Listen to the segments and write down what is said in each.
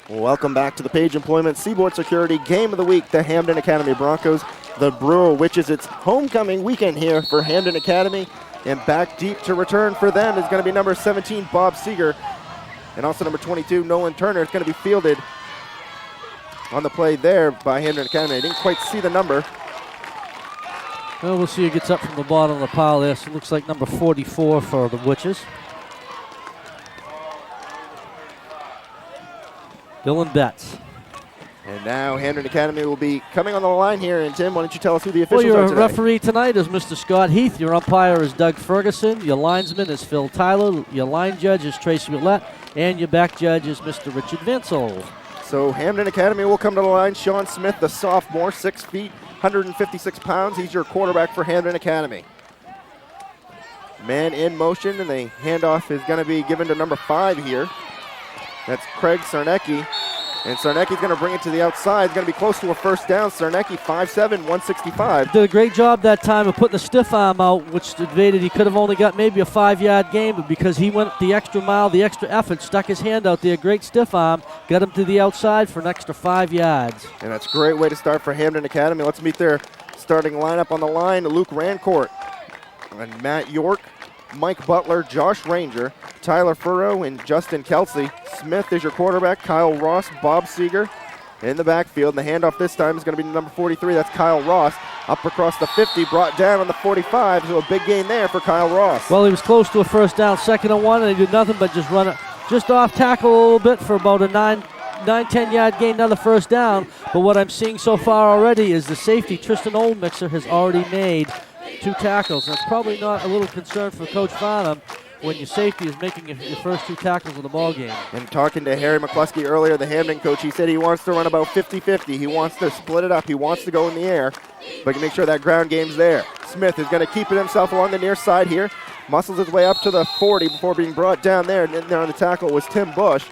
Welcome back to the Page Employment Seaboard Security Game of the Week, the Hampden Academy Broncos, the Brewer, which is its homecoming weekend here for Hampden Academy. And back deep to return for them is going to be number 17, Bob Seeger, and also number 22, Nolan Turner. It's going to be fielded on the play there by Hampden Academy. I didn't quite see the number. Well, we'll see who gets up from the bottom of the pile there. So it looks like number 44 for the Witches. Dylan Betts. And now Hampden Academy will be coming on the line here. And Tim, why don't you tell us who the officials are Your today? referee tonight is Mr. Scott Heath. Your umpire is Doug Ferguson. Your linesman is Phil Tyler. Your line judge is Tracy Willett. And your back judge is Mr. Richard Vinsel. So Hampden Academy will come to the line. Sean Smith, the sophomore, 6 feet, 156 pounds. He's your quarterback for Hampden Academy. Man in motion, and the handoff is going to be given to number 5 here. That's Craig Sarnecki. And Sarnecki's going to bring it to the outside. It's going to be close to a first down. Sarnecki, 5'7", 165. Did a great job that time of putting the stiff arm out, which invaded. He could have only got maybe a 5-yard gain, but because he went the extra mile, the extra effort, stuck his hand out there, great stiff arm, got him to the outside for an extra 5 yards. And that's a great way to start for Hampden Academy. Let's meet their starting lineup on the line. Luke Rancourt and Matt York, Mike Butler, Josh Ranger, Tyler Furrow, and Justin Kelsey. Smith is your quarterback, Kyle Ross, Bob Seeger in the backfield. And the handoff this time is going to be number 43. That's Kyle Ross. Up across the 50, brought down on the 45. So a big gain there for Kyle Ross. Well, he was close to a first down, 2nd and 1, and he did nothing but just run it just off tackle a little bit for about a 9-10 yard gain, another first down. But what I'm seeing so far already is the safety, Tristan Oldmixer, has already made 2 tackles. That's probably not a little concern for Coach Farnham when your safety is making your first 2 tackles of the ball game. And talking to Harry McCluskey earlier, the Hampden coach, he said he wants to run about 50-50. He wants to split it up. He wants to go in the air, but make sure that ground game's there. Smith is going to keep it himself along the near side here. Muscles his way up to the 40 before being brought down there. And then there on the tackle was Tim Bush.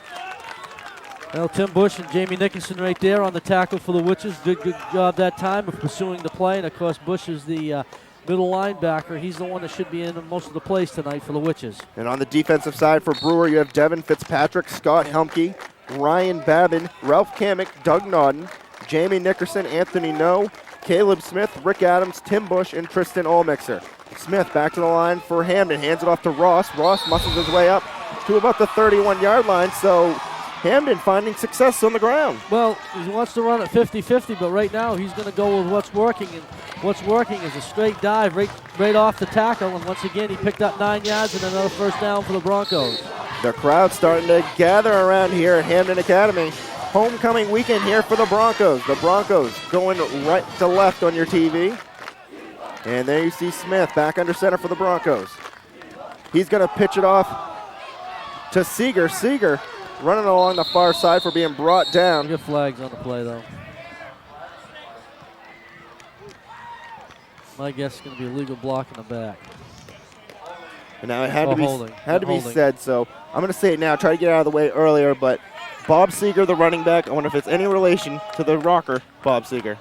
Well, Tim Bush and Jamie Nickerson right there on the tackle for the Witches. Good job that time of pursuing the play. And, of course, Bush is the middle linebacker. He's the one that should be in most of the plays tonight for the Witches. And on the defensive side for Brewer, you have Devin Fitzpatrick, Scott Helmke, Ryan Babin, Ralph Kamick, Doug Nodden, Jamie Nickerson, Anthony No, Caleb Smith, Rick Adams, Tim Bush, and Tristan Oldmixer. Smith back to the line for Hampden, hands it off to Ross. Ross muscles his way up to about the 31-yard line, so Hampden finding success on the ground. Well, he wants to run at 50-50, but right now he's going to go with what's working, and what's working is a straight dive right off the tackle, and once again he picked up 9 yards and another first down for the Broncos. The crowd's starting to gather around here at Hampden Academy. Homecoming weekend here for the Broncos. The Broncos going right to left on your TV. And there you see Smith back under center for the Broncos. He's going to pitch it off to Seeger. Seeger running along the far side for being brought down. Good flags on the play, though. My guess is going to be a legal block in the back. And now it had to be said, so I'm going to say it now. Try to get out of the way earlier, but Bob Seeger, the running back, I wonder if it's any relation to the rocker, Bob Seeger.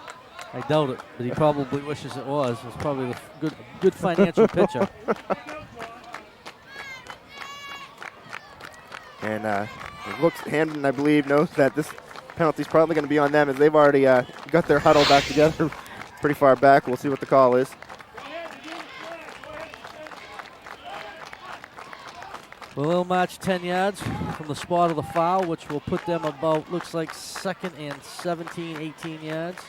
I doubt it, but he probably wishes it was. It's probably a good financial pitcher. And it looks, Hampden, I believe, knows that this penalty's probably going to be on them as they've already got their huddle back together pretty far back. We'll see what the call is. Well, they'll march 10 yards from the spot of the foul, which will put them about, looks like 2nd and 17, 18 yards.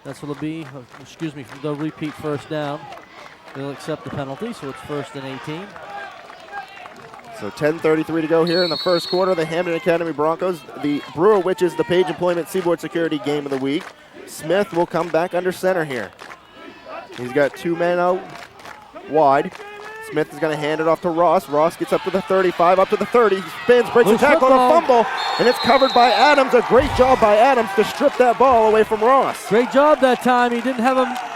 That's what it'll be. Excuse me, they'll repeat first down. They'll accept the penalty, so it's 1st and 18. So 10:33 to go here in the first quarter. The Hampden Academy Broncos, the Brewer Witches, the Page Employment Seaboard Security Game of the Week. Smith will come back under center here. He's got 2 men out wide. Smith is going to hand it off to Ross. Ross gets up to the 35, up to the 30. Spins, breaks a tackle, and a fumble, and it's covered by Adams. A great job by Adams to strip that ball away from Ross. Great job that time. He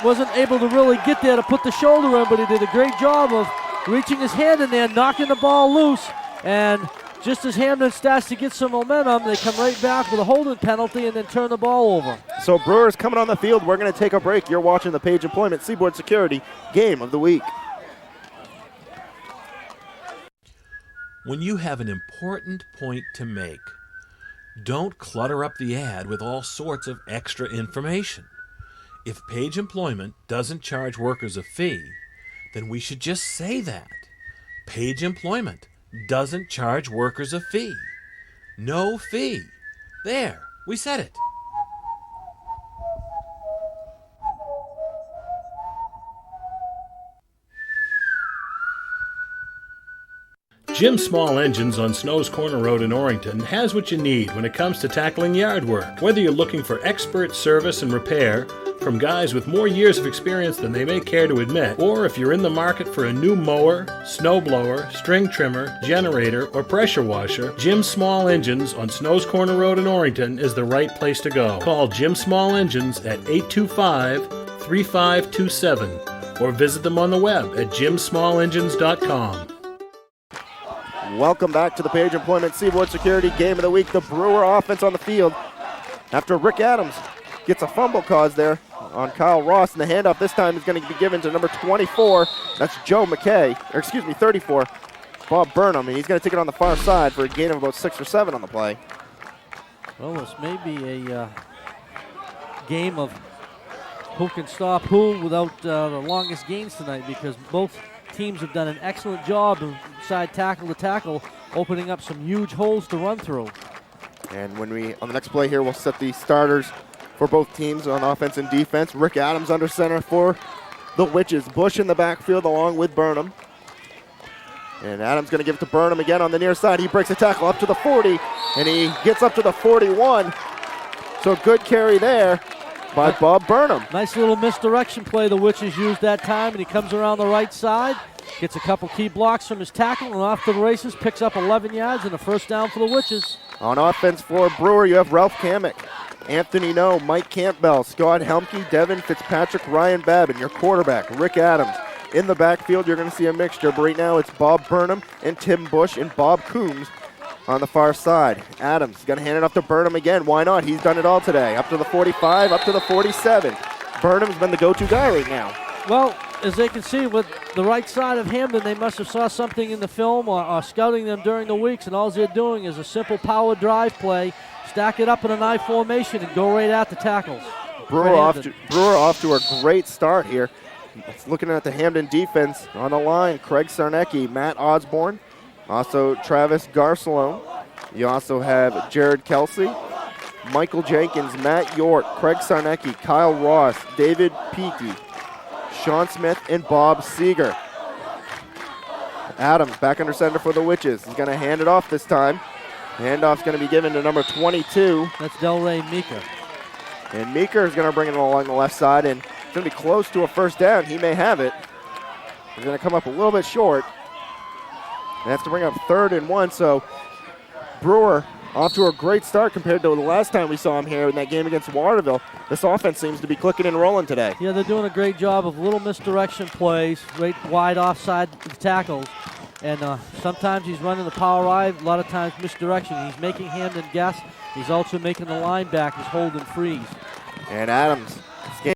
wasn't able to really get there to put the shoulder in, but he did a great job of reaching his hand in there, knocking the ball loose, and just as Hampden starts to get some momentum, they come right back with a holding penalty and then turn the ball over. So Brewer's coming on the field. We're going to take a break. You're watching the Page Employment Seaboard Security Game of the Week. When you have an important point to make, Don't clutter up the ad with all sorts of extra information. If Page Employment doesn't charge workers a fee, then we should just say that. Page Employment doesn't charge workers a fee. No fee. There, we said it. Jim Small Engines on Snow's Corner Road in Orrington has what you need when it comes to tackling yard work. Whether you're looking for expert service and repair from guys with more years of experience than they may care to admit, or if you're in the market for a new mower, snow blower, string trimmer, generator, or pressure washer, Jim Small Engines on Snow's Corner Road in Orrington is the right place to go. Call Jim Small Engines at 825-3527 or visit them on the web at jimsmallengines.com. Welcome back to the Page Employment Seaboard Security Game of the Week. The Brewer offense on the field after Rick Adams gets a fumble caused there on Kyle Ross, and the handoff this time is going to be given to number 24. That's Joe McKay, or excuse me, 34, Bob Burnham, and he's going to take it on the far side for a gain of about 6 or 7 on the play. Well, this may be a game of who can stop who without the longest gains tonight, because both teams have done an excellent job of side tackle to tackle, opening up some huge holes to run through. And when we, on the next play here, we'll set the starters for both teams on offense and defense. Rick Adams under center for the Witches. Bush in the backfield along with Burnham. And Adams going to give it to Burnham again on the near side. He breaks a tackle up to the 40, and he gets up to the 41. So good carry there by Bob Burnham. Nice little misdirection play the Witches used that time, and he comes around the right side, gets a couple key blocks from his tackle, and off to the races, picks up 11 yards and a first down for the Witches. On offense for Brewer, you have Ralph Kamick, Anthony No, Mike Campbell, Scott Helmke, Devin Fitzpatrick, Ryan Babin, your quarterback, Rick Adams. In the backfield, you're going to see a mixture, but right now it's Bob Burnham and Tim Bush and Bob Coombs on the far side. Adams is going to hand it up to Burnham again. Why not? He's done it all today. Up to the 45, up to the 47. Burnham's been the go-to guy right now. Well, as they can see with the right side of Hampden, they must have saw something in the film or scouting them during the weeks, and all they're doing is a simple power drive play, stack it up in an I formation, and go right at the tackles. Brewer off to a great start here. Looking at the Hampden defense on the line, Craig Sarnecki, Matt Osborne, also Travis Garcelone. You also have Jared Kelsey, Michael Jenkins, Matt York, Craig Sarnecki, Kyle Ross, David Peakey, Sean Smith, and Bob Seeger. Adams back under center for the Witches. He's going to hand it off this time. Handoff's going to be given to number 22. That's Delray Meeker. And Meeker is going to bring it along the left side, and it's going to be close to a first down. He may have it. He's going to come up a little bit short. They have to bring up 3rd and 1, so Brewer off to a great start compared to the last time we saw him here in that game against Waterville. This offense seems to be clicking and rolling today. Yeah, they're doing a great job of little misdirection plays, right wide offside tackles. And sometimes he's running the power ride, a lot of times misdirection. He's making Hampden guess. He's also making the linebackers hold and freeze. And Adams